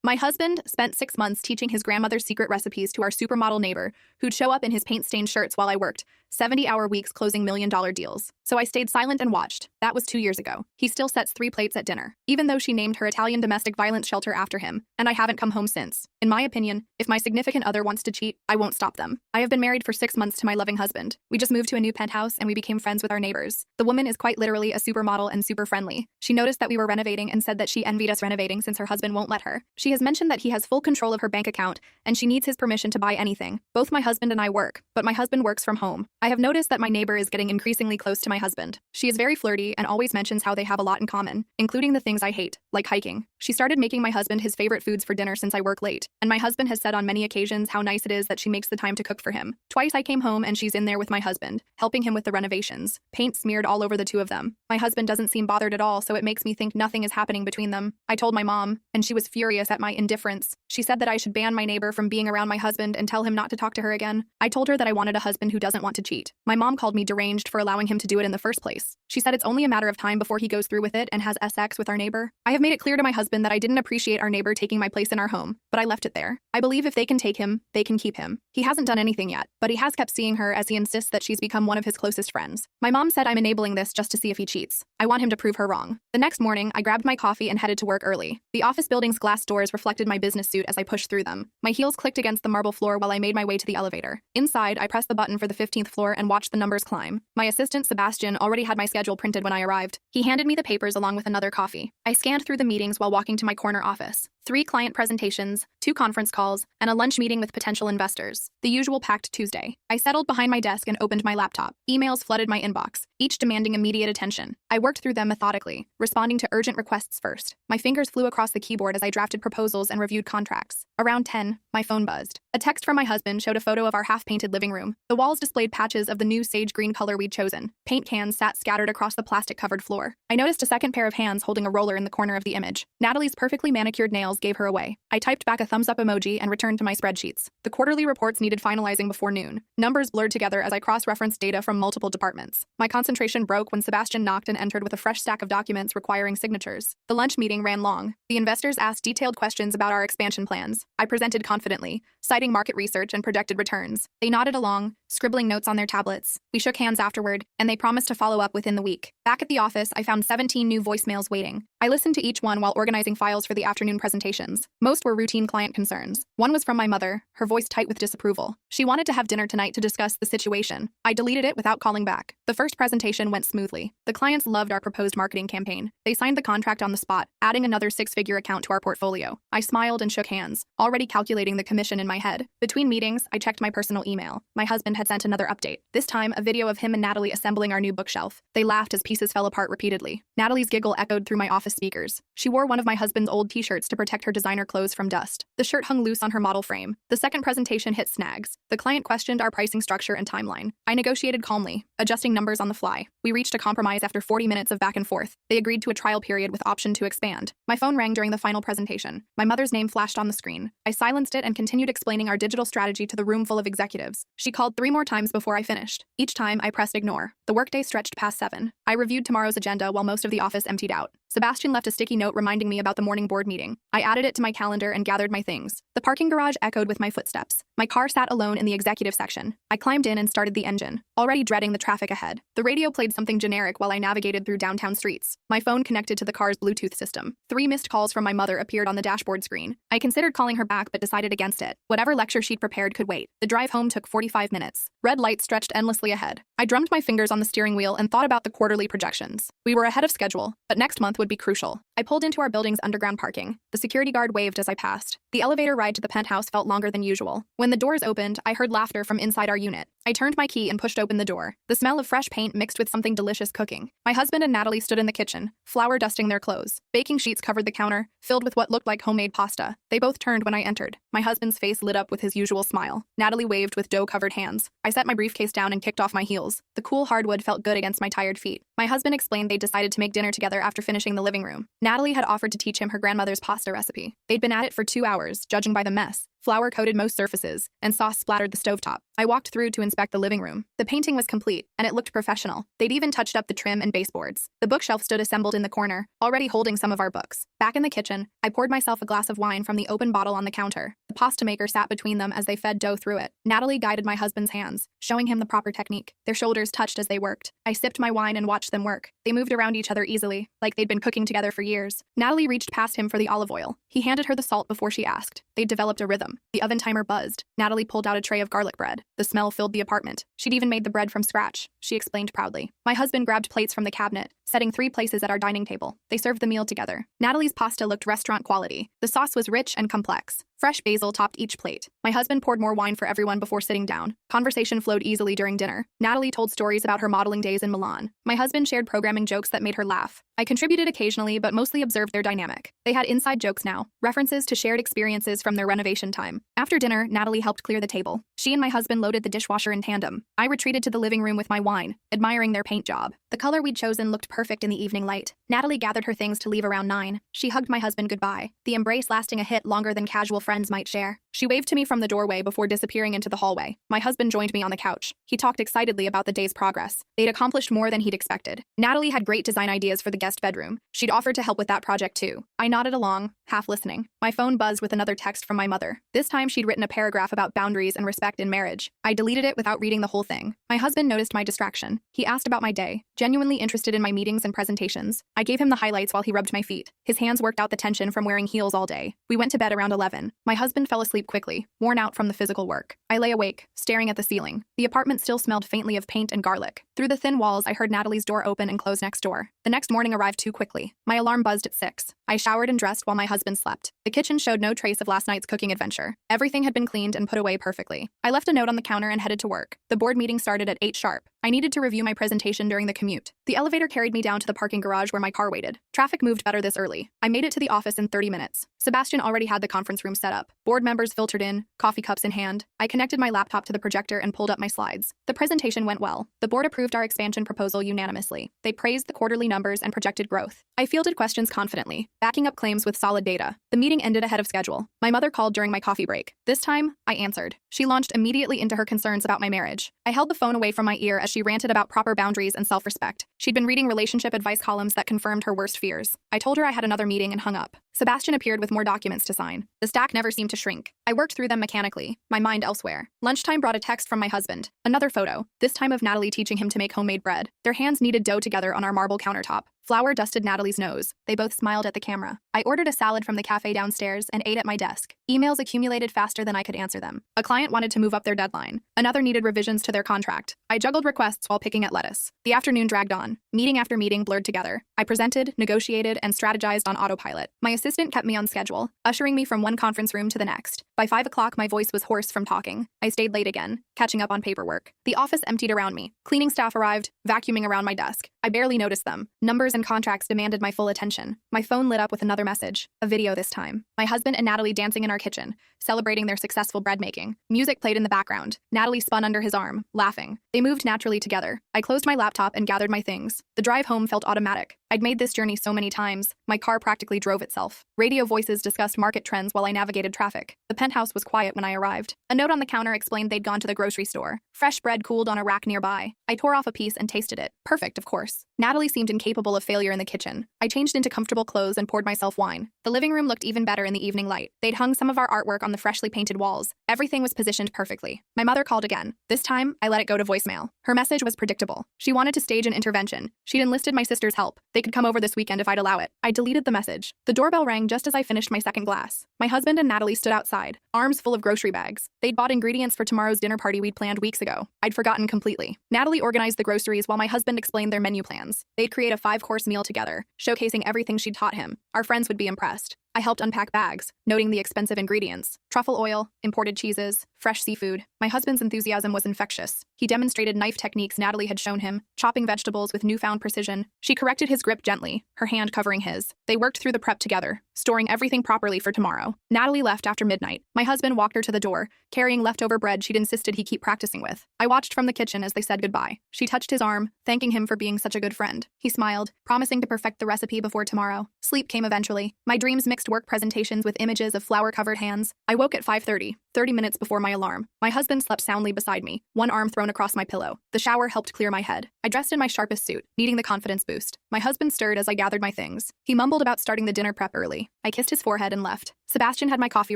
My husband spent 6 months teaching his grandmother's secret recipes to our supermodel neighbor, who'd show up in his paint-stained shirts while I worked, 70-hour weeks closing million-dollar deals. So I stayed silent and watched. That was 2 years ago. He still sets 3 plates at dinner, even though she named her Italian domestic violence shelter after him, and I haven't come home since. In my opinion, if my significant other wants to cheat, I won't stop them. I have been married for 6 months to my loving husband. We just moved to a new penthouse and we became friends with our neighbors. The woman is quite literally a supermodel and super friendly. She noticed that we were renovating and said that she envied us renovating since her husband won't let her. She has mentioned that he has full control of her bank account and she needs his permission to buy anything. Both my husband and I work, but my husband works from home. I have noticed that my neighbor is getting increasingly close to my husband. She is very flirty and always mentions how they have a lot in common, including the things I hate, like hiking. She started making my husband his favorite foods for dinner since I work late, and my husband has said on many occasions how nice it is that she makes the time to cook for him. Twice I came home and she's in there with my husband, helping him with the renovations. Paint smeared all over the two of them. My husband doesn't seem bothered at all, so it makes me think nothing is happening between them. I told my mom, and she was furious at my indifference. She said that I should ban my neighbor from being around my husband and tell him not to talk to her again. I told her that I wanted a husband who doesn't want to cheat. My mom called me deranged for allowing him to do it in the first place. She said it's only a matter of time before he goes through with it and has sex with our neighbor. I have made it clear to my husband that I didn't appreciate our neighbor taking my place in our home, but I left it there. I believe if they can take him, they can keep him. He hasn't done anything yet, but he has kept seeing her as he insists that she's become one of his closest friends. My mom said I'm enabling this just to see if he cheats. I want him to prove her wrong. The next morning, I grabbed my coffee and headed to work early. The office building's glass doors reflected my business suit as I pushed through them. My heels clicked against the marble floor while I made my way to the elevator. Inside, I pressed the button for the 15th floor and watched the numbers climb. My assistant, Sebastian, already had my schedule printed when I arrived. He handed me the papers along with another coffee. I scanned through the meetings while walking to my corner office. 3 client presentations, 2 conference calls, and a lunch meeting with potential investors. The usual packed Tuesday. I settled behind my desk and opened my laptop. Emails flooded my inbox, each demanding immediate attention. I worked through them methodically, responding to urgent requests first. My fingers flew across the keyboard as I drafted proposals and reviewed contracts. Around 10, my phone buzzed. A text from my husband showed a photo of our half-painted living room. The walls displayed patches of the new sage green color we'd chosen. Paint cans sat scattered across the plastic-covered floor. I noticed a second pair of hands holding a roller in the corner of the image. Natalie's perfectly manicured nails gave her away. I typed back a thumbs-up emoji and returned to my spreadsheets. The quarterly reports needed finalizing before noon. Numbers blurred together as I cross-referenced data from multiple departments. My concentration broke when Sebastian knocked and entered with a fresh stack of documents requiring signatures. The lunch meeting ran long. The investors asked detailed questions about our expansion plans. I presented confidently, citing market research and projected returns. They nodded along, scribbling notes on their tablets. We shook hands afterward, and they promised to follow up within the week. Back at the office, I found 17 new voicemails waiting. I listened to each one while organizing files for the afternoon presentations. Most were routine client concerns. One was from my mother, her voice tight with disapproval. She wanted to have dinner tonight to discuss the situation. I deleted it without calling back. The first presentation went smoothly. The clients loved our proposed marketing campaign. They signed the contract on the spot, adding another 6-figure account to our portfolio. I smiled and shook hands, already calculating the commission in my head. Between meetings, I checked my personal email. My husband had sent another update. This time, a video of him and Natalie assembling our new bookshelf. They laughed as pieces fell apart repeatedly. Natalie's giggle echoed through my office speakers. She wore one of my husband's old t-shirts to protect her designer clothes from dust. The shirt hung loose on her model frame. The second presentation hit snags. The client questioned our pricing structure and timeline. I negotiated calmly, adjusting numbers on the fly. We reached a compromise after 40 minutes of back and forth. They agreed to a trial period with option to expand. My phone rang during the final presentation. My mother's name flashed on the screen. I silenced it and continued explaining our digital strategy to the room full of executives. She called 3 more times before I finished. Each time, I pressed ignore. The workday stretched past 7. I reviewed tomorrow's agenda while most of the office emptied out. Sebastian left a sticky note reminding me about the morning board meeting. I added it to my calendar and gathered my things. The parking garage echoed with my footsteps. My car sat alone in the executive section. I climbed in and started the engine, already dreading the traffic ahead. The radio played something generic while I navigated through downtown streets. My phone connected to the car's Bluetooth system. 3 missed calls from my mother appeared on the dashboard screen. I considered calling her back but decided against it. Whatever lecture she'd prepared could wait. The drive home took 45 minutes. Red lights stretched endlessly ahead. I drummed my fingers on the steering wheel and thought about the quarterly projections. We were ahead of schedule, but next month would be crucial. I pulled into our building's underground parking. The security guard waved as I passed. The elevator ride to the penthouse felt longer than usual. When the doors opened, I heard laughter from inside our unit. I turned my key and pushed open the door. The smell of fresh paint mixed with something delicious cooking. My husband and Natalie stood in the kitchen, flour dusting their clothes. Baking sheets covered the counter, filled with what looked like homemade pasta. They both turned when I entered. My husband's face lit up with his usual smile. Natalie waved with dough-covered hands. I set my briefcase down and kicked off my heels. The cool hardwood felt good against my tired feet. My husband explained they decided to make dinner together after finishing the living room. Natalie had offered to teach him her grandmother's pasta recipe. They'd been at it for 2 hours, judging by the mess. Flour coated most surfaces, and sauce splattered the stovetop. I walked through to inspect the living room. The painting was complete, and it looked professional. They'd even touched up the trim and baseboards. The bookshelf stood assembled in the corner, already holding some of our books. Back in the kitchen, I poured myself a glass of wine from the open bottle on the counter. The pasta maker sat between them as they fed dough through it. Natalie guided my husband's hands, showing him the proper technique. Their shoulders touched as they worked. I sipped my wine and watched them work. They moved around each other easily, like they'd been cooking together for years. Natalie reached past him for the olive oil. He handed her the salt before she asked. They'd developed a rhythm. The oven timer buzzed. Natalie pulled out a tray of garlic bread. The smell filled the apartment. She'd even made the bread from scratch, she explained proudly. My husband grabbed plates from the cabinet, setting 3 places at our dining table. They served the meal together. Natalie's pasta looked restaurant quality. The sauce was rich and complex. Fresh basil topped each plate. My husband poured more wine for everyone before sitting down. Conversation flowed easily during dinner. Natalie told stories about her modeling days in Milan. My husband shared programming jokes that made her laugh. I contributed occasionally, but mostly observed their dynamic. They had inside jokes now, references to shared experiences from their renovation time. After dinner, Natalie helped clear the table. She and my husband loaded the dishwasher in tandem. I retreated to the living room with my wine, admiring their paint job. The color we'd chosen looked perfect in the evening light. Natalie gathered her things to leave around 9. She hugged my husband goodbye, the embrace lasting a hit longer than casual friends might share. She waved to me from the doorway before disappearing into the hallway. My husband joined me on the couch. He talked excitedly about the day's progress. They'd accomplished more than he'd expected. Natalie had great design ideas for the guest bedroom. She'd offered to help with that project too. I nodded along, half listening. My phone buzzed with another text from my mother. This time she'd written a paragraph about boundaries and respect in marriage. I deleted it without reading the whole thing. My husband noticed my distraction. He asked about my day, genuinely interested in my meetings and presentations. I gave him the highlights while he rubbed my feet. His hands worked out the tension from wearing heels all day. We went to bed around 11. My husband fell asleep quickly, worn out from the physical work. I lay awake, staring at the ceiling. The apartment still smelled faintly of paint and garlic. Through the thin walls, I heard Natalie's door open and close next door. The next morning arrived too quickly. My alarm buzzed at 6. I showered and dressed while my husband slept. The kitchen showed no trace of last night's cooking adventure. Everything had been cleaned and put away perfectly. I left a note on the counter and headed to work. The board meeting started at 8 sharp. I needed to review my presentation during the commute. The elevator carried me down to the parking garage where my car waited. Traffic moved better this early. I made it to the office in 30 minutes. Sebastian already had the conference room set up. Board members filtered in, coffee cups in hand. I connected my laptop to the projector and pulled up my slides. The presentation went well. The board approved our expansion proposal unanimously. They praised the quarterly numbers and projected growth. I fielded questions confidently, backing up claims with solid data. The meeting ended ahead of schedule. My mother called during my coffee break. This time, I answered. She launched immediately into her concerns about my marriage. I held the phone away from my ear as she ranted about proper boundaries and self-respect. She'd been reading relationship advice columns that confirmed her worst fears. I told her I had another meeting and hung up. Sebastian appeared with more documents to sign. The stack never seemed to shrink. I worked through them mechanically, my mind elsewhere. Lunchtime brought a text from my husband. Another photo, this time of Natalie teaching him to make homemade bread. Their hands kneaded dough together on our marble countertop. Flour dusted Natalie's nose. They both smiled at the camera. I ordered a salad from the cafe downstairs and ate at my desk. Emails accumulated faster than I could answer them. A client wanted to move up their deadline. Another needed revisions to their contract. I juggled requests while picking at lettuce. The afternoon dragged on. Meeting after meeting blurred together. I presented, negotiated, and strategized on autopilot. My assistant kept me on schedule, ushering me from one conference room to the next. By 5 o'clock, my voice was hoarse from talking. I stayed late again, catching up on paperwork. The office emptied around me. Cleaning staff arrived, vacuuming around my desk. I barely noticed them. Numbers and contracts demanded my full attention. My phone lit up with another message, a video this time. My husband and Natalie dancing in our kitchen, celebrating their successful bread making. Music played in the background. Natalie spun under his arm, laughing. They moved naturally together. I closed my laptop and gathered my things. The drive home felt automatic. I'd made this journey so many times, my car practically drove itself. Radio voices discussed market trends while I navigated traffic. The penthouse was quiet when I arrived. A note on the counter explained they'd gone to the grocery store. Fresh bread cooled on a rack nearby. I tore off a piece and tasted it. Perfect, of course. Natalie seemed incapable of failure in the kitchen. I changed into comfortable clothes and poured myself wine. The living room looked even better in the evening light. They'd hung some of our artwork on the freshly painted walls. Everything was positioned perfectly. My mother called again. This time, I let it go to voicemail. Her message was predictable. She wanted to stage an intervention. She'd enlisted my sister's help. They could come over this weekend if I'd allow it. I deleted the message. The doorbell rang just as I finished my second glass. My husband and Natalie stood outside, arms full of grocery bags. They'd bought ingredients for tomorrow's dinner party we'd planned weeks ago. I'd forgotten completely. Natalie organized the groceries while my husband explained their menu plans. They'd create a 5-course meal together, showcasing everything she'd taught him. Our friends would be impressed. I helped unpack bags, noting the expensive ingredients: truffle oil, imported cheeses, fresh seafood. My husband's enthusiasm was infectious. He demonstrated knife techniques Natalie had shown him, chopping vegetables with newfound precision. She corrected his grip gently, her hand covering his. They worked through the prep together, storing everything properly for tomorrow. Natalie left after midnight. My husband walked her to the door, carrying leftover bread she'd insisted he keep practicing with. I watched from the kitchen as they said goodbye. She touched his arm, thanking him for being such a good friend. He smiled, promising to perfect the recipe before tomorrow. Sleep came eventually. My dreams mixed work presentations with images of flour-covered hands. I woke at 5:30, 30 minutes before my alarm. My husband slept soundly beside me, one arm thrown across my pillow. The shower helped clear my head. I dressed in my sharpest suit, needing the confidence boost. My husband stirred as I gathered my things. He mumbled about starting the dinner prep early. I kissed his forehead and left. Sebastian had my coffee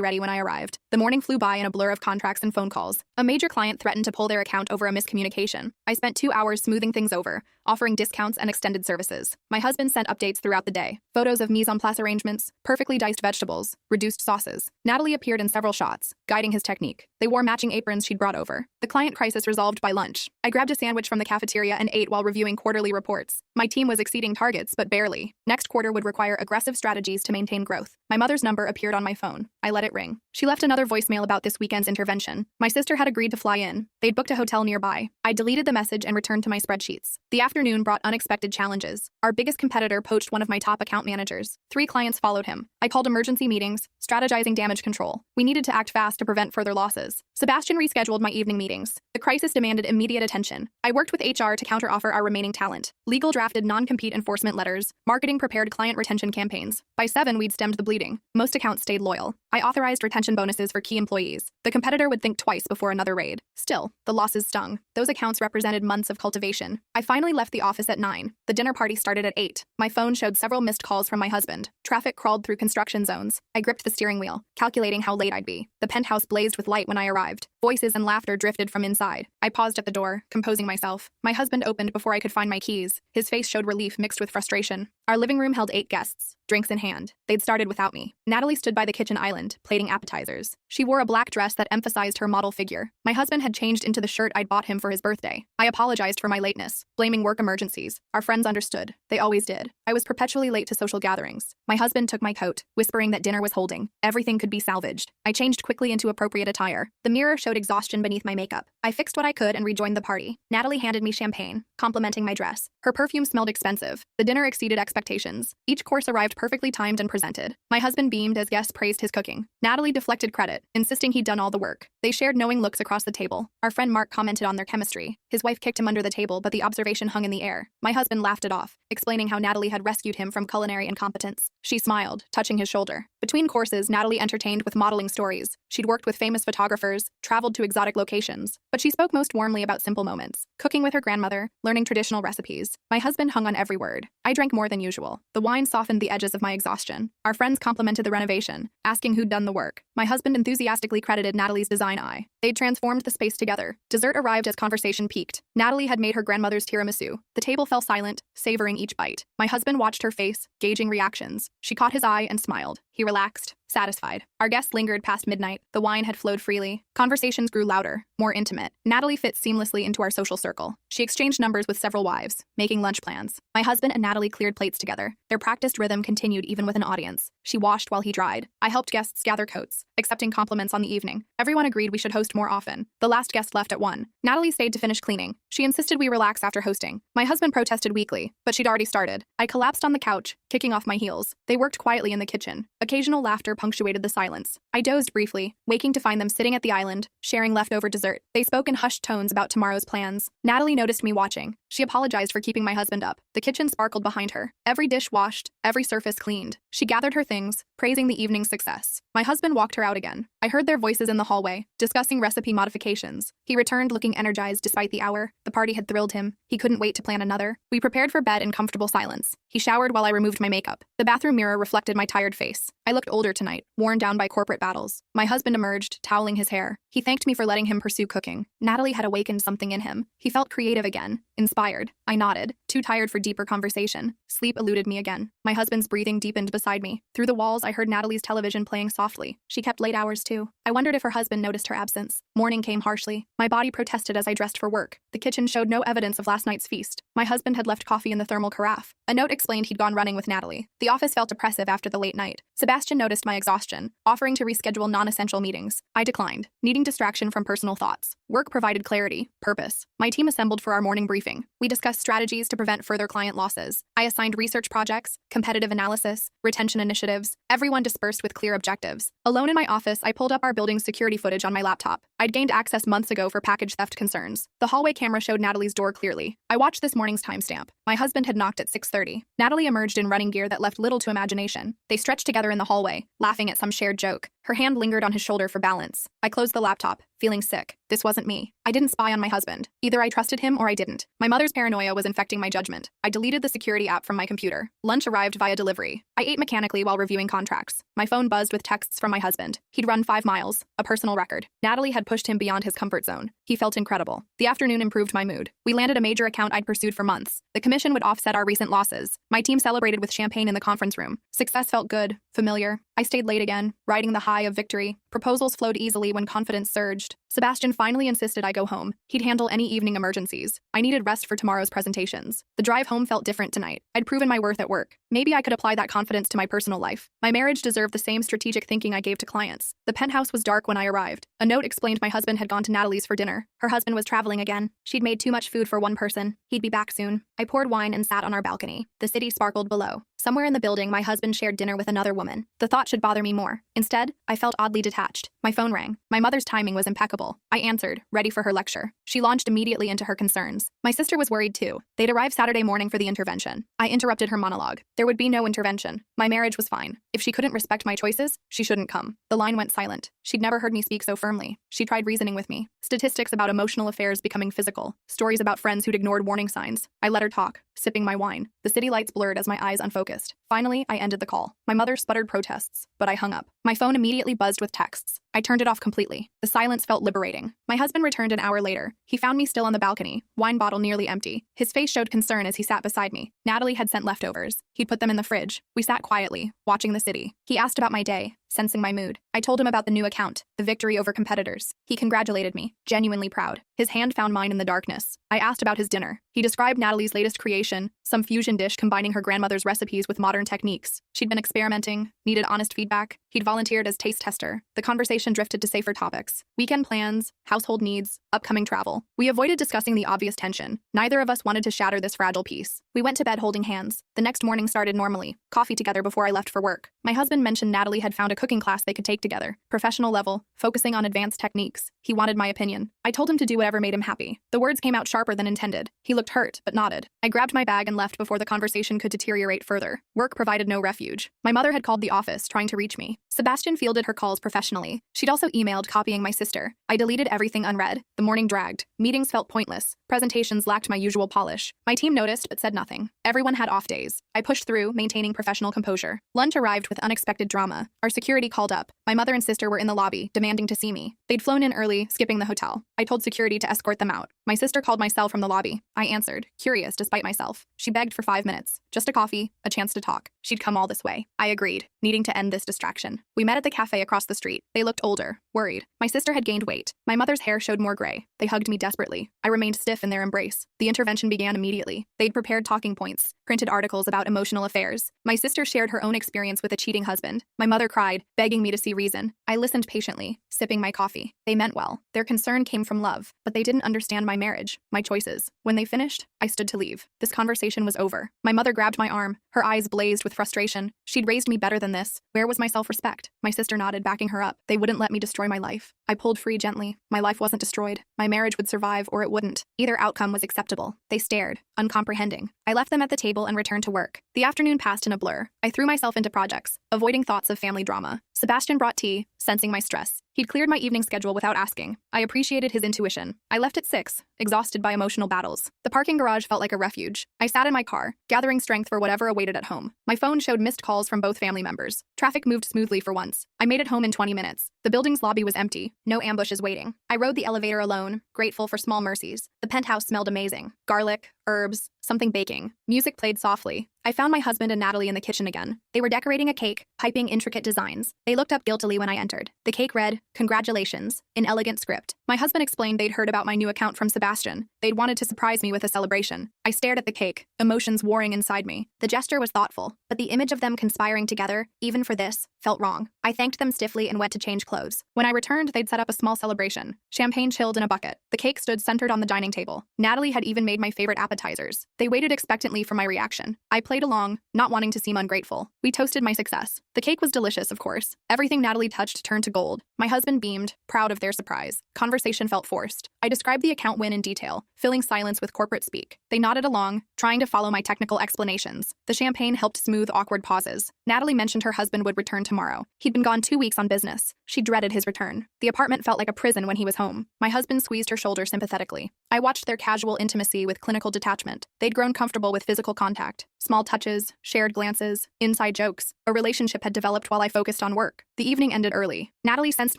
ready when I arrived. The morning flew by in a blur of contracts and phone calls. A major client threatened to pull their account over a miscommunication. I spent 2 hours smoothing things over, offering discounts and extended services. My husband sent updates throughout the day. Photos of mise en place arrangements, perfectly diced vegetables, reduced sauces. Natalie appeared in several shots, guiding his technique. They wore matching aprons she'd brought over. The client crisis resolved by lunch. I grabbed a sandwich from the cafeteria and ate while reviewing quarterly reports. My team was exceeding targets, but barely. Next quarter would require aggressive strategies to maintain growth. My mother's number appeared on my phone. I let it ring. She left another voicemail about this weekend's intervention. My sister had agreed to fly in. They'd booked a hotel nearby. I deleted the message and returned to my spreadsheets. The afternoon brought unexpected challenges. Our biggest competitor poached one of my top account managers. 3 clients followed him. I called emergency meetings, strategizing damage control. We needed to act fast to prevent further losses. Sebastian rescheduled my evening meetings. The crisis demanded immediate attention. I worked with HR to counteroffer our remaining talent. Legal drafted non-compete enforcement letters. Marketing prepared client retention campaigns. By 7, we'd stemmed the bleeding. Most accounts stayed loyal. I authorized retention bonuses for key employees. The competitor would think twice before another raid. Still, the losses stung. Those accounts represented months of cultivation. I finally left the office at 9. The dinner party started at 8. My phone showed several missed calls from my husband. Traffic crawled through construction zones. I gripped the steering wheel, calculating how late I'd be. The penthouse blazed with light when I arrived. Voices and laughter drifted from inside. I paused at the door, composing myself. My husband opened before I could find my keys. His face showed relief mixed with frustration. Our living room held 8 guests, drinks in hand. They'd started without me. Natalie stood by the kitchen island, plating appetizers. She wore a black dress that emphasized her model figure. My husband had changed into the shirt I'd bought him for his birthday. I apologized for my lateness, blaming work emergencies. Our friends understood. They always did. I was perpetually late to social gatherings. My husband took my coat, whispering that dinner was holding. Everything could be salvaged. I changed quickly into appropriate attire. The mirror showed exhaustion beneath my makeup. I fixed what I could and rejoined the party. Natalie handed me champagne, complimenting my dress. Her perfume smelled expensive. The dinner exceeded expectations. Each course arrived perfectly timed and presented. My husband beamed as guests praised his cooking. Natalie deflected credit, insisting he'd done all the work. They shared knowing looks across the table. Our friend Mark commented on their chemistry. His wife kicked him under the table, but the observation hung in the air. My husband laughed it off, explaining how Natalie had rescued him from culinary incompetence. She smiled, touching his shoulder. Between courses, Natalie entertained with modeling stories. She'd worked with famous photographers, traveled to exotic locations, but she spoke most warmly about simple moments, cooking with her grandmother, learning traditional recipes. My husband hung on every word. I drank more than usual. The wine softened the edges of my exhaustion. Our friends complimented the renovation, asking who'd done the work. My husband enthusiastically credited Natalie's design eye. They'd transformed the space together. Dessert arrived as conversation peaked. Natalie had made her grandmother's tiramisu. The table fell silent, savoring each bite. My husband watched her face, gauging reactions. She caught his eye and smiled. He relaxed, satisfied. Our guests lingered past midnight. The wine had flowed freely. Conversations grew louder, more intimate. Natalie fit seamlessly into our social circle. She exchanged numbers with several wives, making lunch plans. My husband and Natalie cleared plates together. Their practiced rhythm continued even with an audience. She washed while he dried. I helped guests gather coats, accepting compliments on the evening. Everyone agreed we should host more often. The last guest left at 1. Natalie stayed to finish cleaning. She insisted we relax after hosting. My husband protested weakly, but she'd already started. I collapsed on the couch, kicking off my heels. They worked quietly in the kitchen. Occasional laughter punctuated the silence. I dozed briefly, waking to find them sitting at the island, sharing leftover dessert. They spoke in hushed tones about tomorrow's plans. Natalie noticed me watching. She apologized for keeping my husband up. The kitchen sparkled behind her. Every dish washed, every surface cleaned. She gathered her things, praising the evening's success. My husband walked her out again. I heard their voices in the hallway, discussing recipe modifications. He returned looking energized despite the hour. The party had thrilled him. He couldn't wait to plan another. We prepared for bed in comfortable silence. He showered while I removed my makeup. The bathroom mirror reflected my tired face. I looked older tonight, worn down by corporate battles. My husband emerged, toweling his hair. He thanked me for letting him pursue cooking. Natalie had awakened something in him. He felt creative again, Inspired. I nodded, too tired for deeper conversation. Sleep eluded me again. My husband's breathing deepened beside me. Through the walls, I heard Natalie's television playing softly. She kept late hours too. I wondered if her husband noticed her absence. Morning came harshly. My body protested as I dressed for work. The kitchen showed no evidence of last night's feast. My husband had left coffee in the thermal carafe. A note explained he'd gone running with Natalie. The office felt oppressive after the late night. Sebastian noticed my exhaustion, offering to reschedule non-essential meetings. I declined, needing distraction from personal thoughts. Work provided clarity, purpose. My team assembled for our morning briefing. We discussed strategies to prevent further client losses. I assigned research projects, competitive analysis, retention initiatives. Everyone dispersed with clear objectives. Alone in my office, I pulled up our building's security footage on my laptop. I'd gained access months ago for package theft concerns. The hallway camera showed Natalie's door clearly. I watched this morning's timestamp. My husband had knocked at 6:30. Natalie emerged in running gear that left little to imagination. They stretched together in the hallway, laughing at some shared joke. Her hand lingered on his shoulder for balance. I closed the laptop, feeling sick. This wasn't me. I didn't spy on my husband. Either I trusted him or I didn't. My mother's paranoia was infecting my judgment. I deleted the security app from my computer. Lunch arrived via delivery. I ate mechanically while reviewing contracts. My phone buzzed with texts from my husband. He'd run 5 miles, a personal record. Natalie had pushed him beyond his comfort zone. He felt incredible. The afternoon improved my mood. We landed a major account I'd pursued for months. The commission would offset our recent losses. My team celebrated with champagne in the conference room. Success felt good, familiar. I stayed late again, riding the high of victory. Proposals flowed easily when confidence surged. Sebastian finally insisted I go home. He'd handle any evening emergencies. I needed rest for tomorrow's presentations. The drive home felt different tonight. I'd proven my worth at work. Maybe I could apply that confidence to my personal life. My marriage deserved the same strategic thinking I gave to clients. The penthouse was dark when I arrived. A note explained my husband had gone to Natalie's for dinner. Her husband was traveling again. She'd made too much food for one person. He'd be back soon. I poured wine and sat on our balcony. The city sparkled below. Somewhere in the building, my husband shared dinner with another woman. The thought should bother me more. Instead, I felt oddly detached. My phone rang. My mother's timing was impeccable. I answered, ready for her lecture. She launched immediately into her concerns. My sister was worried too. They'd arrive Saturday morning for the intervention. I interrupted her monologue. There would be no intervention. My marriage was fine. If she couldn't respect my choices, she shouldn't come. The line went silent. She'd never heard me speak so firmly. She tried reasoning with me. Statistics about emotional affairs becoming physical. Stories about friends who'd ignored warning signs. I let her talk, sipping my wine. The city lights blurred as my eyes unfocused. Finally, I ended the call. My mother sputtered protests, but I hung up. My phone immediately buzzed with texts. I turned it off completely. The silence felt liberating. My husband returned an hour later. He found me still on the balcony, wine bottle nearly empty. His face showed concern as he sat beside me. Natalie had sent leftovers. He'd put them in the fridge. We sat quietly, watching the city. He asked about my day, sensing my mood. I told him about the new account, the victory over competitors. He congratulated me, genuinely proud. His hand found mine in the darkness. I asked about his dinner. He described Natalie's latest creation, some fusion dish combining her grandmother's recipes with modern techniques. She'd been experimenting, needed honest feedback. He'd volunteered as taste tester. The conversation drifted to safer topics. Weekend plans, household needs, upcoming travel. We avoided discussing the obvious tension. Neither of us wanted to shatter this fragile peace. We went to bed holding hands. The next morning started normally. Coffee together before I left for work. My husband mentioned Natalie had found a cooking class they could take together. Professional level, focusing on advanced techniques. He wanted my opinion. I told him to do whatever made him happy. The words came out sharper than intended. He looked hurt, but nodded. I grabbed my bag and left before the conversation could deteriorate further. Work provided no refuge. My mother had called the office, trying to reach me. Sebastian fielded her calls professionally. She'd also emailed, copying my sister. I deleted everything unread. The morning dragged. Meetings felt pointless. Presentations lacked my usual polish. My team noticed, but said nothing. Everyone had off days. I pushed through, maintaining professional composure. Lunch arrived with unexpected drama. Our security called up. My mother and sister were in the lobby, demanding to see me. They'd flown in early, skipping the hotel. I told security to escort them out. My sister called my cell from the lobby. I answered, curious despite myself. She begged for 5 minutes. Just a coffee, a chance to talk. She'd come all this way. I agreed, needing to end this distraction. We met at the cafe across the street. They looked older, worried. My sister had gained weight. My mother's hair showed more gray. They hugged me desperately. I remained stiff in their embrace. The intervention began immediately. They'd prepared talking points, printed articles about emotional affairs. My sister shared her own experience with a cheating husband. My mother cried, begging me to see reason. I listened patiently, sipping my coffee. They meant well. Their concern came from love, but they didn't understand my marriage, my choices. When they finished, I stood to leave. This conversation was over. My mother grabbed my arm. Her eyes blazed with frustration. She'd raised me better than this. Where was my self-respect? My sister nodded, backing her up. They wouldn't let me destroy my life. I pulled free gently. My life wasn't destroyed. My marriage would survive or it wouldn't. Either outcome was acceptable. They stared, uncomprehending. I left them at the table and returned to work. The afternoon passed in a blur. I threw myself into projects, avoiding thoughts of family drama. Sebastian brought tea, sensing my stress. He'd cleared my evening schedule without asking. I appreciated his intuition. I left at 6, exhausted by emotional battles. The parking garage felt like a refuge. I sat in my car, gathering strength for whatever awaited at home. My phone showed missed calls from both family members. Traffic moved smoothly for once. I made it home in 20 minutes. The building's lobby was empty. No ambushes waiting. I rode the elevator alone, grateful for small mercies. The penthouse smelled amazing. Garlic, herbs, something baking. Music played softly. I found my husband and Natalie in the kitchen again. They were decorating a cake, piping intricate designs. They looked up guiltily when I entered. The cake read, "Congratulations," in elegant script. My husband explained they'd heard about my new account from Sebastian. They'd wanted to surprise me with a celebration. I stared at the cake, emotions warring inside me. The gesture was thoughtful, but the image of them conspiring together, even for this, felt wrong. I thanked them stiffly and went to change clothes. When I returned, they'd set up a small celebration. Champagne chilled in a bucket. The cake stood centered on the dining table. Natalie had even made my favorite appetizers. They waited expectantly for my reaction. I played along, not wanting to seem ungrateful. We toasted my success. The cake was delicious, of course. Everything Natalie touched turned to gold. My husband beamed, proud of their surprise. Conversation felt forced. I described the account win in detail, filling silence with corporate speak. They nodded along, trying to follow my technical explanations. The champagne helped smooth awkward pauses. Natalie mentioned her husband would return tomorrow. He'd been gone 2 weeks on business. She dreaded his return. The apartment felt like a prison when he was home. My husband squeezed her shoulder sympathetically. I watched their casual intimacy with clinical detachment. They'd grown comfortable with physical contact. Small touches, shared glances, inside jokes. A relationship had developed while I focused on work. The evening ended early. Natalie sensed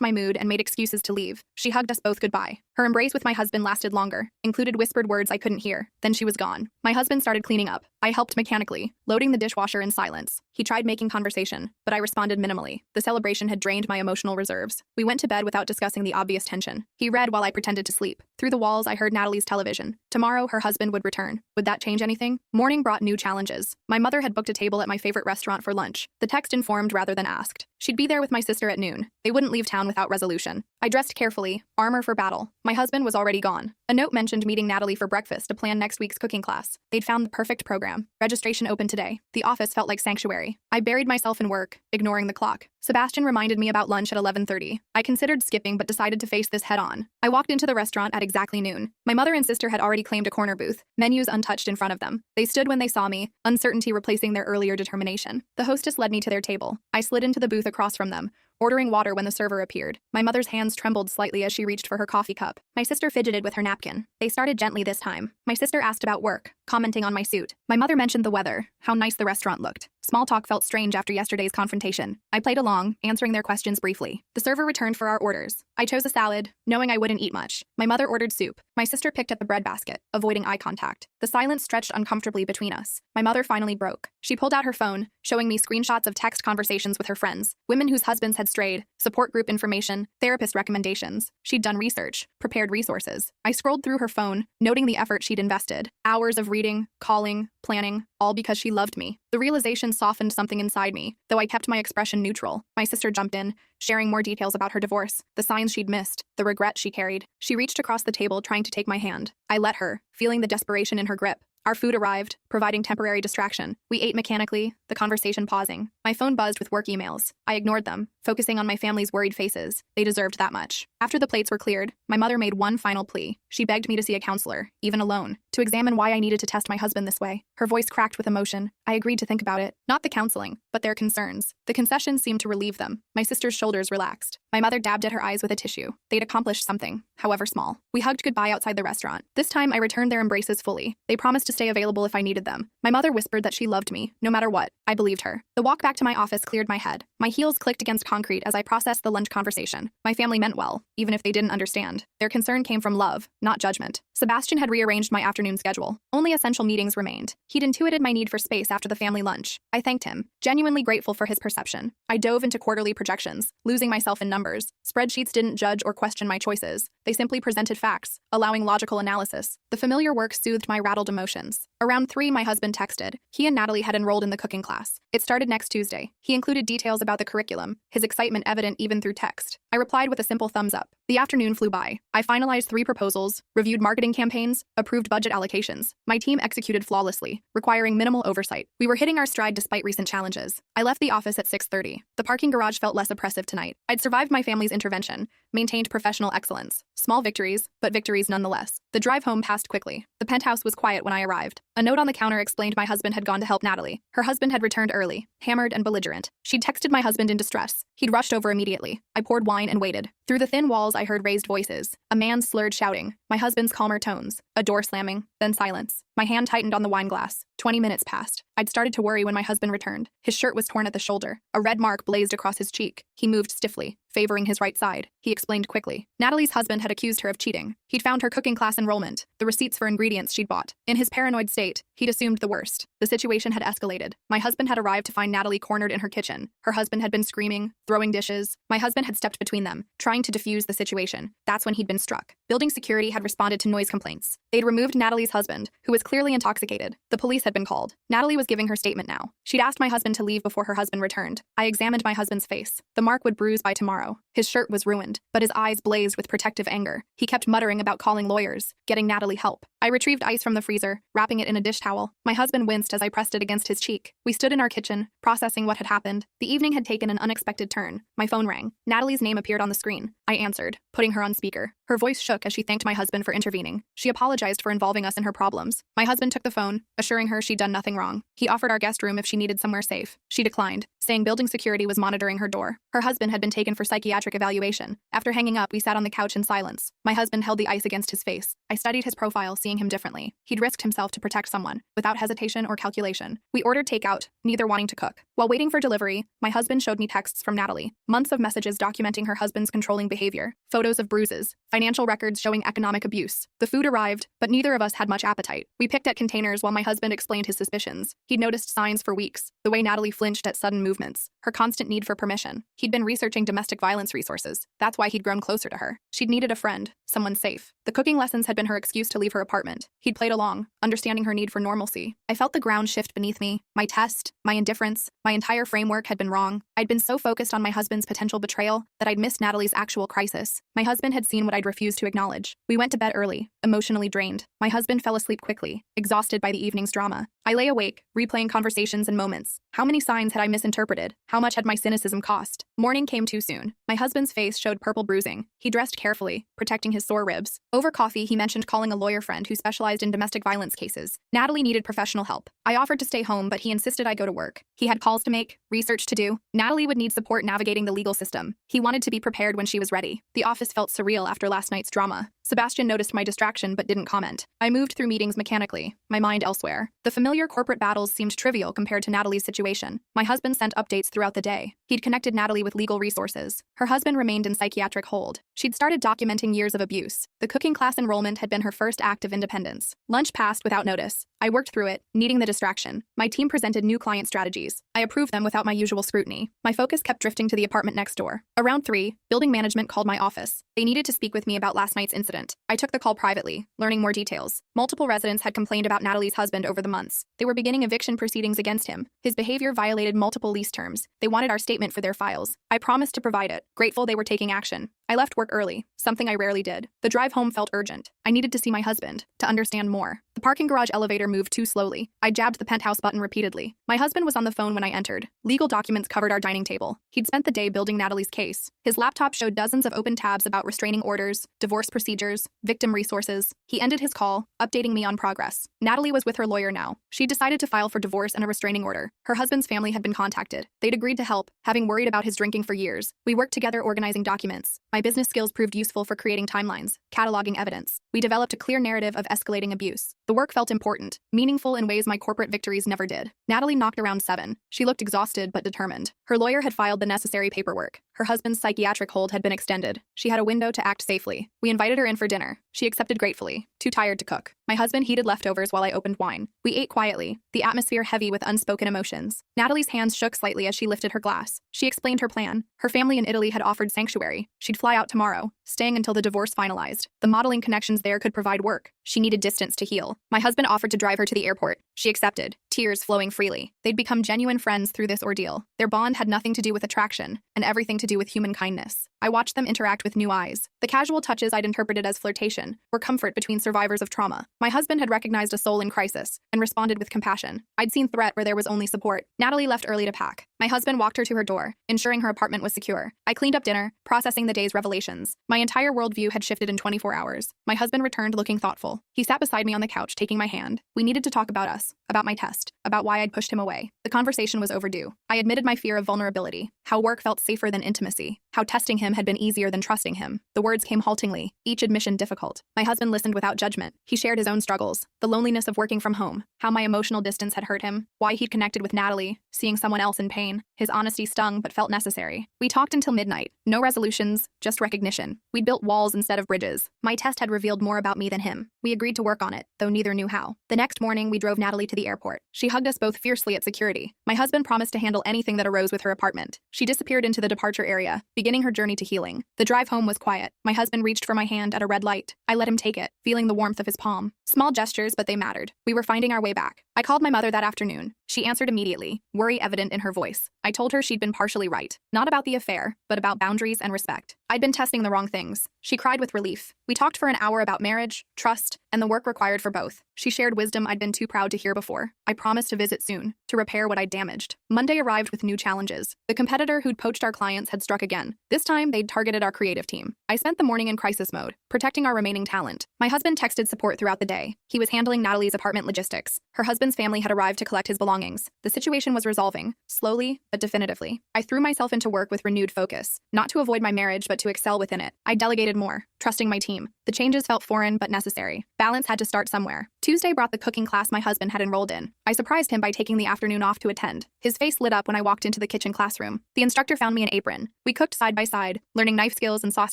my mood and made excuses to leave. She hugged us both goodbye. Her embrace with my husband lasted longer, included whispered words I couldn't hear. Then she was gone. My husband started cleaning up. I helped mechanically, loading the dishwasher in silence. He tried making conversation, but I responded minimally. The celebration had drained my emotional reserves. We went to bed without discussing the obvious tension. He read while I pretended to sleep. Through the walls, I heard Natalie's television. Tomorrow, her husband would return. Would that change anything? Morning brought new challenges. My mother had booked a table at my favorite restaurant for lunch. The text informed rather than asked. She'd be there with my sister at noon. They wouldn't leave town without resolution. I dressed carefully, armor for battle. My husband was already gone. A note mentioned meeting Natalie for breakfast to plan next week's cooking class. They'd found the perfect program. Registration open today. The office felt like sanctuary. I buried myself in work, ignoring the clock. Sebastian reminded me about lunch at 11:30. I considered skipping but decided to face this head-on. I walked into the restaurant at exactly noon. My mother and sister had already claimed a corner booth, menus untouched in front of them. They stood when they saw me, uncertainty replacing their earlier determination. The hostess led me to their table. I slid into the booth across from them, ordering water when the server appeared. My mother's hands trembled slightly as she reached for her coffee cup. My sister fidgeted with her napkin. They started gently this time. My sister asked about work, commenting on my suit. My mother mentioned the weather, how nice the restaurant looked. Small talk felt strange after yesterday's confrontation. I played along, answering their questions briefly. The server returned for our orders. I chose a salad, knowing I wouldn't eat much. My mother ordered soup. My sister picked at the breadbasket, avoiding eye contact. The silence stretched uncomfortably between us. My mother finally broke. She pulled out her phone, showing me screenshots of text conversations with her friends, women whose husbands had strayed, support group information, therapist recommendations. She'd done research, prepared resources. I scrolled through her phone, noting the effort she'd invested. Hours of reading, calling, planning, all because she loved me. The realization softened something inside me, though I kept my expression neutral. My sister jumped in, sharing more details about her divorce, the signs she'd missed, the regret she carried. She reached across the table trying to take my hand. I let her, feeling the desperation in her grip. Our food arrived, providing temporary distraction. We ate mechanically, the conversation pausing. My phone buzzed with work emails. I ignored them, focusing on my family's worried faces. They deserved that much. After the plates were cleared, my mother made one final plea. She begged me to see a counselor, even alone, to examine why I needed to test my husband this way. Her voice cracked with emotion. I agreed to think about it. Not the counseling, but their concerns. The concession seemed to relieve them. My sister's shoulders relaxed. My mother dabbed at her eyes with a tissue. They'd accomplished something, however small. We hugged goodbye outside the restaurant. This time, I returned their embraces fully. They promised to stay available if I needed them. My mother whispered that she loved me, no matter what. I believed her. The walk back to my office cleared my head. My heels clicked against concrete as I processed the lunch conversation. My family meant well, even if they didn't understand. Their concern came from love, not judgment. Sebastian had rearranged my afternoon schedule. Only essential meetings remained. He'd intuited my need for space after the family lunch. I thanked him, genuinely grateful for his perception. I dove into quarterly projections, losing myself in numbers. Spreadsheets didn't judge or question my choices. They simply presented facts, allowing logical analysis. The familiar work soothed my rattled emotions. Around 3, my husband texted. He and Natalie had enrolled in the cooking class. It started next Tuesday. He included details about the curriculum, his excitement evident even through text. I replied with a simple thumbs up. The afternoon flew by. I finalized 3 proposals, reviewed marketing campaigns, approved budget allocations. My team executed flawlessly, requiring minimal oversight. We were hitting our stride despite recent challenges. I left the office at 6:30. The parking garage felt less oppressive tonight. I'd survived my family's intervention, maintained professional excellence. Small victories, but victories nonetheless. The drive home passed quickly. The penthouse was quiet when I arrived. A note on the counter explained my husband had gone to help Natalie. Her husband had returned early, hammered and belligerent. She'd texted my husband in distress. He'd rushed over immediately. I poured wine and waited. Through the thin walls, I heard raised voices, a man's slurred shouting, my husband's calmer tones, a door slamming, then silence. My hand tightened on the wine glass. 20 minutes passed. I'd started to worry when my husband returned. His shirt was torn at the shoulder. A red mark blazed across his cheek. He moved stiffly, favoring his right side. He explained quickly. Natalie's husband had accused her of cheating. He'd found her cooking class enrollment, the receipts for ingredients she'd bought. In his paranoid state, he'd assumed the worst. The situation had escalated. My husband had arrived to find Natalie cornered in her kitchen. Her husband had been screaming, throwing dishes. My husband had stepped between them, trying to defuse the situation. That's when he'd been struck. Building security had responded to noise complaints. They'd removed Natalie's husband, who was clearly intoxicated. The police had been called. Natalie was giving her statement now. She'd asked my husband to leave before her husband returned. I examined my husband's face. The mark would bruise by tomorrow. His shirt was ruined, but his eyes blazed with protective anger. He kept muttering about calling lawyers, getting Natalie help. I retrieved ice from the freezer, wrapping it in a dish towel. My husband winced as I pressed it against his cheek. We stood in our kitchen, processing what had happened. The evening had taken an unexpected turn. My phone rang. Natalie's name appeared on the screen. I answered, putting her on speaker. Her voice shook as she thanked my husband for intervening. She apologized for involving us in her problems. My husband took the phone, assuring her she'd done nothing wrong. He offered our guest room if she needed somewhere safe. She declined, saying building security was monitoring her door. Her husband had been taken for psychiatric evaluation. After hanging up, we sat on the couch in silence. My husband held the ice against his face. I studied his profile, seeing him differently. He'd risked himself to protect someone, without hesitation or calculation. We ordered takeout, neither wanting to cook. While waiting for delivery, my husband showed me texts from Natalie. Months of messages documenting her husband's controlling behavior. Photos of bruises. Financial records showing economic abuse. The food arrived, but neither of us had much appetite. We picked at containers while my husband explained his suspicions. He'd noticed signs for weeks. The way Natalie flinched at sudden movements. Her constant need for permission. He'd been researching domestic violence resources. That's why he'd grown closer to her. She'd needed a friend, someone safe. The cooking lessons had been her excuse to leave her apartment. He'd played along, understanding her need for normalcy. I felt the ground shift beneath me. My test, my indifference, my entire framework had been wrong. I'd been so focused on my husband's potential betrayal that I'd missed Natalie's actual crisis. My husband had seen what I'd refused to acknowledge. We went to bed early, emotionally drained. My husband fell asleep quickly, exhausted by the evening's drama. I lay awake, replaying conversations and moments. How many signs had I misinterpreted? How much had my cynicism cost? Morning came too soon. My husband's face showed purple bruising. He dressed carefully, protecting his sore ribs. Over coffee, he mentioned calling a lawyer friend who specialized in domestic violence cases. Natalie needed professional help. I offered to stay home, but he insisted I go to work. He had calls to make, research to do. Natalie would need support navigating the legal system. He wanted to be prepared when she was ready. The office felt surreal after last night's drama. Sebastian noticed my distraction but didn't comment. I moved through meetings mechanically, my mind elsewhere. The familiar corporate battles seemed trivial compared to Natalie's situation. My husband sent updates throughout the day. He'd connected Natalie with legal resources. Her husband remained in psychiatric hold. She'd started documenting years of abuse. The cooking class enrollment had been her first act of independence. Lunch passed without notice. I worked through it, needing the distraction. My team presented new client strategies. I approved them without my usual scrutiny. My focus kept drifting to the apartment next door. Around 3, building management called my office. They needed to speak with me about last night's incident. I took the call privately, learning more details. Multiple residents had complained about Natalie's husband over the months. They were beginning eviction proceedings against him. His behavior violated multiple lease terms. They wanted our statement for their files. I promised to provide it, grateful they were taking action. I left work early, something I rarely did. The drive home felt urgent. I needed to see my husband, to understand more. The parking garage elevator moved too slowly. I jabbed the penthouse button repeatedly. My husband was on the phone when I entered. Legal documents covered our dining table. He'd spent the day building Natalie's case. His laptop showed dozens of open tabs about restraining orders, divorce procedures, victim resources. He ended his call, updating me on progress. Natalie was with her lawyer now. She decided to file for divorce and a restraining order. Her husband's family had been contacted. They'd agreed to help, having worried about his drinking for years. We worked together organizing documents. My business skills proved useful for creating timelines, cataloging evidence. We developed a clear narrative of escalating abuse. The work felt important, meaningful in ways my corporate victories never did. Natalie knocked around 7. She looked exhausted but determined. Her lawyer had filed the necessary paperwork. Her husband's psychiatric hold had been extended. She had a window to act safely. We invited her in for dinner. She accepted gratefully, too tired to cook. My husband heated leftovers while I opened wine. We ate quietly, the atmosphere heavy with unspoken emotions. Natalie's hands shook slightly as she lifted her glass. She explained her plan. Her family in Italy had offered sanctuary. She'd fly out tomorrow, staying until the divorce finalized. The modeling connections there could provide work. She needed distance to heal. My husband offered to drive her to the airport. She accepted, tears flowing freely. They'd become genuine friends through this ordeal. Their bond had nothing to do with attraction, and everything to do with human kindness. I watched them interact with new eyes. The casual touches I'd interpreted as flirtation were comfort between survivors of trauma. My husband had recognized a soul in crisis and responded with compassion. I'd seen threat where there was only support. Natalie left early to pack. My husband walked her to her door, ensuring her apartment was secure. I cleaned up dinner, processing the day's revelations. My entire worldview had shifted in 24 hours. My husband returned looking thoughtful. He sat beside me on the couch, taking my hand. We needed to talk about us, about my test, about why I'd pushed him away. The conversation was overdue. I admitted my fear of vulnerability, how work felt safer than intimacy, how testing him had been easier than trusting him. The words came haltingly, each admission difficult. My husband listened without judgment. He shared his own struggles, the loneliness of working from home, how my emotional distance had hurt him, why he'd connected with Natalie, seeing someone else in pain. His honesty stung but felt necessary. We talked until midnight. No resolutions, just recognition. We'd built walls instead of bridges. My test had revealed more about me than him. We agreed to work on it, though neither knew how. The next morning, we drove Natalie to the airport. She hugged us both fiercely at security. My husband promised to handle anything that arose with her apartment. She disappeared into the departure area, beginning her journey to healing. The drive home was quiet. My husband reached for my hand at a red light. I let him take it, feeling the warmth of his palm. Small gestures, but they mattered. We were finding our way back. I called my mother that afternoon. She answered immediately, worry evident in her voice. I told her she'd been partially right. Not about the affair, but about boundaries and respect. I'd been testing the wrong things. She cried with relief. We talked for an hour about marriage, trust, and the work required for both. She shared wisdom I'd been too proud to hear before. I promised to visit soon, to repair what I'd damaged. Monday arrived with new challenges. The competitor who'd poached our clients had struck again. This time, they'd targeted our creative team. I spent the morning in crisis mode, protecting our remaining talent. My husband texted support throughout the day. He was handling Natalie's apartment logistics. Her husband's family had arrived to collect his belongings. The situation was resolving, slowly but definitively. I threw myself into work with renewed focus, not to avoid my marriage but to excel within it. I delegated more, trusting my team. The changes felt foreign but necessary. Balance had to start somewhere. Tuesday brought the cooking class my husband had enrolled in. I surprised him by taking the afternoon off to attend. His face lit up when I walked into the kitchen classroom. The instructor found me an apron. We cooked side by side, learning knife skills and sauce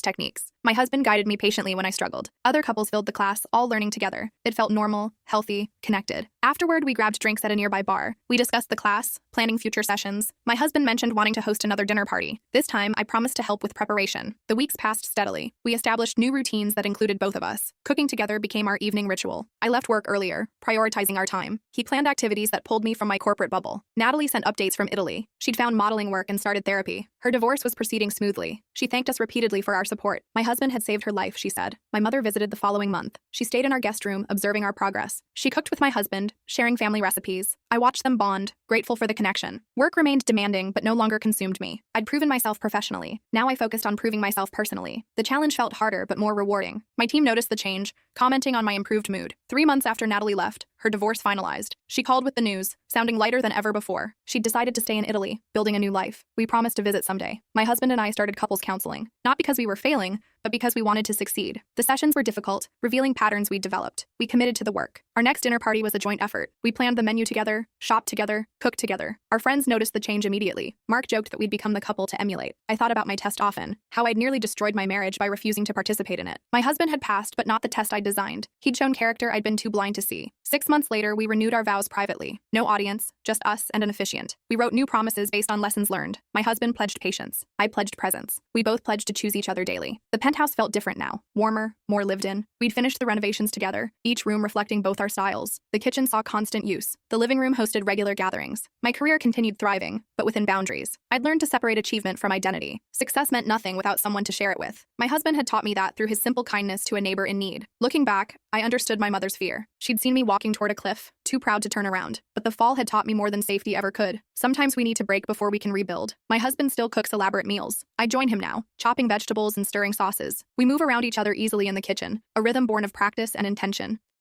techniques. My husband guided me patiently when I struggled. Other couples filled the class, all learning together. It felt normal, healthy, connected. Afterward, we grabbed drinks at a nearby bar. We discussed the class, planning future sessions. My husband mentioned wanting to host another dinner party. This time, I promised to help with preparation. The weeks passed steadily. We established new routines that included both of us. Cooking together became our evening ritual. I left work earlier, prioritizing our time. He planned activities that pulled me from my corporate bubble. Natalie sent updates from Italy. She'd found modeling work and started therapy. Her divorce was proceeding smoothly. She thanked us repeatedly for our support. My husband had saved her life, she said. My mother visited the following month. She stayed in our guest room, observing our progress. She cooked with my husband, sharing family recipes. I watched them bond, grateful for the connection. Work remained demanding, but no longer consumed me. I'd proven myself professionally. Now I focused on proving myself personally. The challenge felt harder, but more rewarding. My team noticed the change, commenting on my improved mood. 3 months after Natalie left, her divorce finalized. She called with the news, sounding lighter than ever before. She'd decided to stay in Italy, building a new life. We promised to visit someday. My husband and I started couples counseling, not because we were failing, but because we wanted to succeed. The sessions were difficult, revealing patterns we'd developed. We committed to the work. Our next dinner party was a joint effort. We planned the menu together, shopped together, cooked together. Our friends noticed the change immediately. Mark joked that we'd become the couple to emulate. I thought about my test often, how I'd nearly destroyed my marriage by refusing to participate in it. My husband had passed, but not the test I'd designed. He'd shown character I'd been too blind to see. 6 months later, we renewed our vows privately. No audience, just us and an officiant. We wrote new promises based on lessons learned. My husband pledged patience. I pledged presence. We both pledged to choose each other daily. The penthouse felt different now, warmer, more lived in. We'd finished the renovations together, each room reflecting both our styles. The kitchen saw constant use. The living room hosted regular gatherings. My career continued thriving, but within boundaries. I'd learned to separate achievement from identity. Success meant nothing without someone to share it with. My husband had taught me that through his simple kindness to a neighbor in need. Looking back, I understood my mother's fear. She'd seen me walking toward a cliff, too proud to turn around. But the fall had taught me more than safety ever could. Sometimes we need to break before we can rebuild. My husband still cooks elaborate meals. I join him now, chopping vegetables and stirring sauces. We move around each other easily in the kitchen, a rhythm born of practice and intention.